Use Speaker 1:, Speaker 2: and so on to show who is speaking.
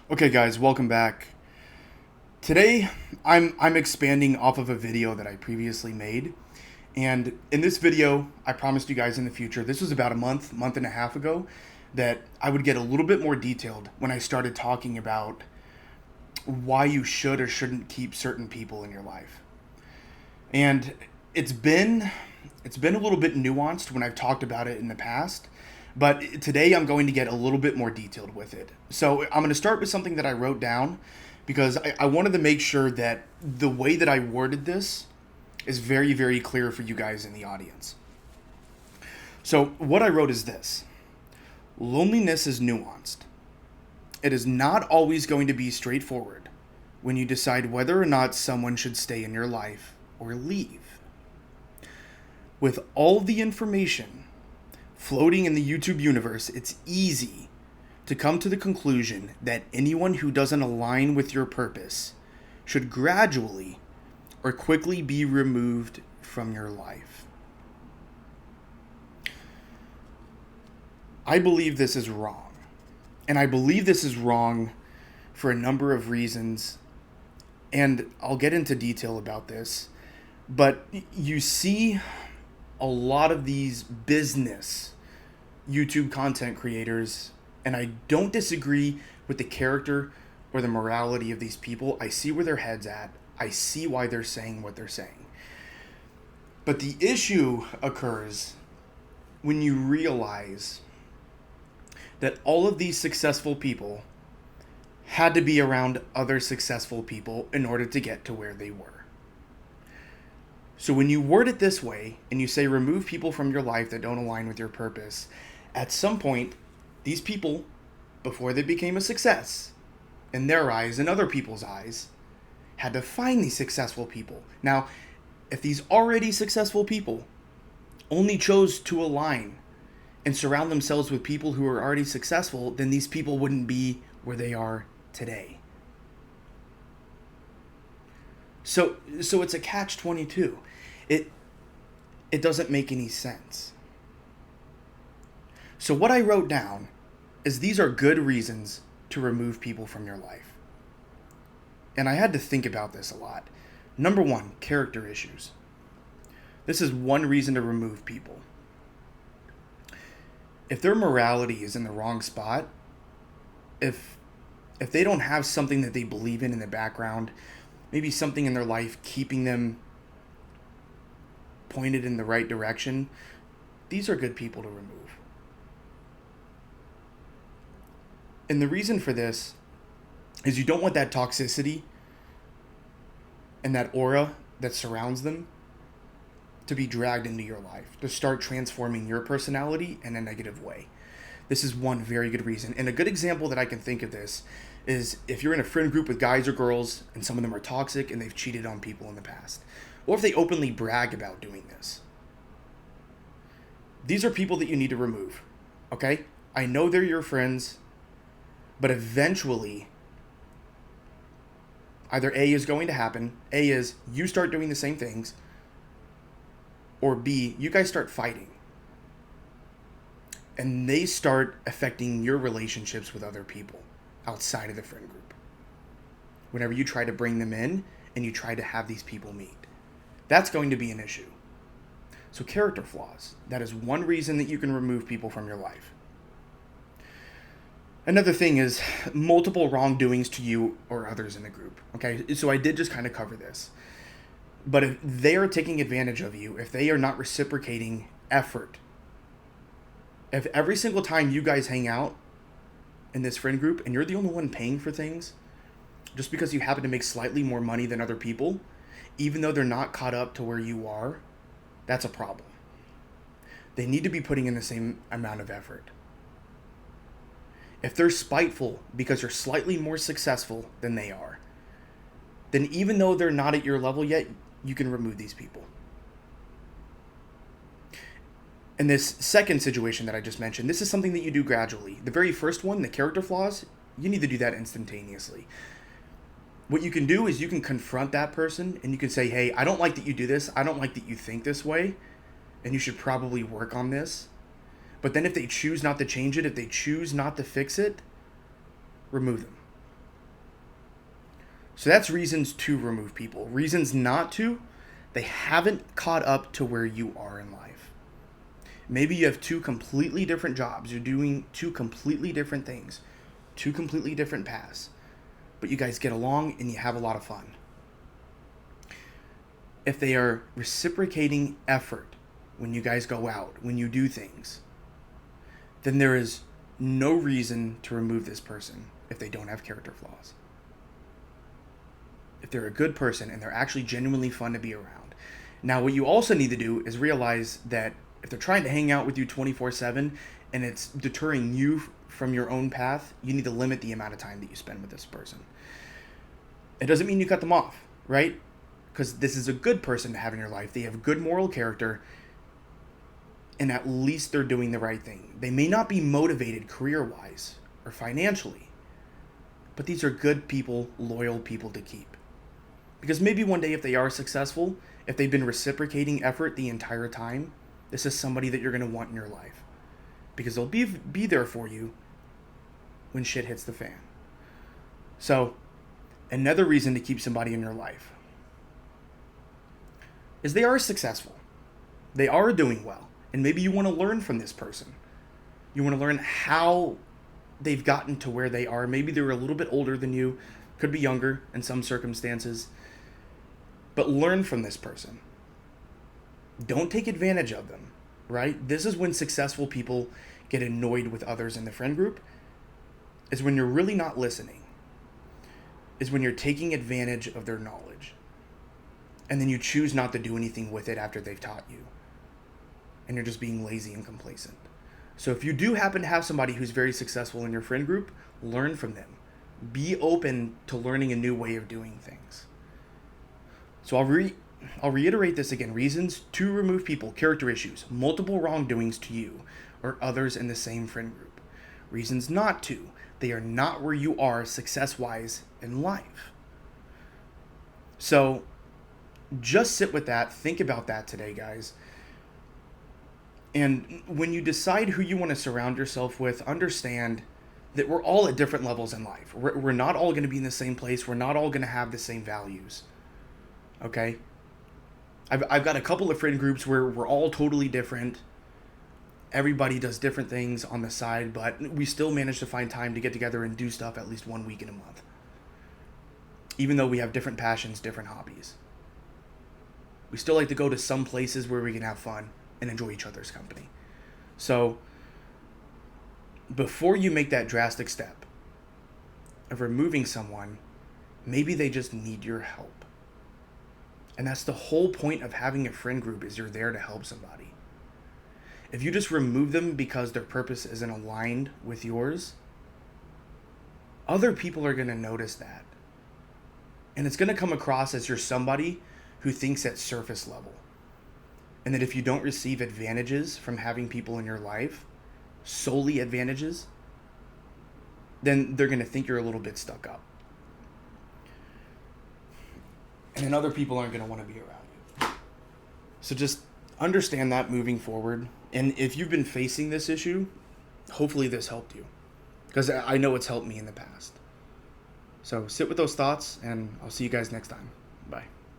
Speaker 1: Okay guys, welcome back. Today I'm expanding off of a video that I previously made. And in this video, I promised you guys in the future, this was about a month and a half ago, that I would get a little bit more detailed when I started talking about why you should or shouldn't keep certain people in your life. And it's been it's been a little bit nuanced when I've talked about it in the past, but today I'm going to get a little bit more detailed with it. So I'm going to start with something that I wrote down because I wanted to make sure that the way that I worded this is very, very clear for you guys in the audience. So what I wrote is this: loneliness is nuanced. It is not always going to be straightforward when you decide whether or not someone should stay in your life or leave. With all the information floating in the YouTube universe, it's easy to come to the conclusion that anyone who doesn't align with your purpose should gradually or quickly be removed from your life. I believe this is wrong. And I believe this is wrong for a number of reasons. And I'll get into detail about this. But you see a lot of these business YouTube content creators, and I don't disagree with the character or the morality of these people. I see where their head's at. I see why they're saying what they're saying. But the issue occurs when you realize that all of these successful people had to be around other successful people in order to get to where they were. So when you word it this way and you say remove people from your life that don't align with your purpose, at some point, these people, before they became a success, in their eyes and other people's eyes, had to find these successful people. Now, if these already successful people only chose to align and surround themselves with people who are already successful, then these people wouldn't be where they are today. So it's a catch-22. It doesn't make any sense. So what I wrote down is these are good reasons to remove people from your life. And I had to think about this a lot. Number one, character issues. This is one reason to remove people. If their morality is in the wrong spot, if they don't have something that they believe in the background, maybe something in their life keeping them pointed in the right direction, these are good people to remove. And the reason for this is you don't want that toxicity and that aura that surrounds them to be dragged into your life, to start transforming your personality in a negative way. This is one very good reason. And a good example that I can think of this is if you're in a friend group with guys or girls and some of them are toxic and they've cheated on people in the past, or if they openly brag about doing this. These are people that you need to remove, okay? I know they're your friends, but eventually either A is going to happen, A is you start doing the same things, or B, you guys start fighting. And they start affecting your relationships with other people outside of the friend group. Whenever you try to bring them in and you try to have these people meet, that's going to be an issue. So character flaws, that is one reason that you can remove people from your life. Another thing is multiple wrongdoings to you or others in the group. Okay, so I did just kind of cover this. But if they are taking advantage of you, if they are not reciprocating effort, if every single time you guys hang out in this friend group and you're the only one paying for things, just because you happen to make slightly more money than other people, even though they're not caught up to where you are, that's a problem. They need to be putting in the same amount of effort. If they're spiteful because you're slightly more successful than they are, then even though they're not at your level yet, you can remove these people. In this second situation that I just mentioned, this is something that you do gradually. The very first one, the character flaws, you need to do that instantaneously. What you can do is you can confront that person and you can say, hey, I don't like that you do this. I don't like that you think this way. And you should probably work on this. But then if they choose not to change it, if they choose not to fix it, remove them. So that's reasons to remove people. Reasons not to, they haven't caught up to where you are in life. Maybe you have two completely different jobs. You're doing two completely different things, two completely different paths. But you guys get along and you have a lot of fun. If they are reciprocating effort when you guys go out, when you do things, then there is no reason to remove this person if they don't have character flaws. If they're a good person and they're actually genuinely fun to be around. Now, what you also need to do is realize that if they're trying to hang out with you 24/7 and it's deterring you from your own path, you need to limit the amount of time that you spend with this person. It doesn't mean you cut them off, right? Because this is a good person to have in your life. They have good moral character, and at least they're doing the right thing. They may not be motivated career-wise or financially, but these are good people, loyal people to keep. Because maybe one day if they are successful, if they've been reciprocating effort the entire time, this is somebody that you're going to want in your life. Because they'll be there for you when shit hits the fan. So, another reason to keep somebody in your life is they are successful. They are doing well. And maybe you want to learn from this person. You want to learn how they've gotten to where they are. Maybe they're a little bit older than you, could be younger in some circumstances. But learn from this person. Don't take advantage of them, right? This is when successful people get annoyed with others in the friend group, is when you're really not listening, is when you're taking advantage of their knowledge. And then you choose not to do anything with it after they've taught you. And you're just being lazy and complacent. So if you do happen to have somebody who's very successful in your friend group, learn from them. Be open to learning a new way of doing things. So I'll reiterate this again. Reasons to remove people: character issues, multiple wrongdoings to you or others in the same friend group. Reasons not to: they are not where you are success-wise in life. So just sit with that. Think about that today, guys. And when you decide who you want to surround yourself with, understand that we're all at different levels in life. We're not all going to be in the same place. We're not all going to have the same values. Okay? I've got a couple of friend groups where we're all totally different. Everybody does different things on the side, but we still manage to find time to get together and do stuff at least 1 week in a month. Even though we have different passions, different hobbies. We still like to go to some places where we can have fun and enjoy each other's company. So, before you make that drastic step of removing someone, maybe they just need your help. And that's the whole point of having a friend group, is you're there to help somebody. If you just remove them because their purpose isn't aligned with yours, other people are going to notice that. And it's going to come across as you're somebody who thinks at surface level. And that if you don't receive advantages from having people in your life, solely advantages, then they're going to think you're a little bit stuck up. And then other people aren't going to want to be around you. So just understand that moving forward. And if you've been facing this issue, hopefully this helped you. Because I know it's helped me in the past. So sit with those thoughts, and I'll see you guys next time. Bye.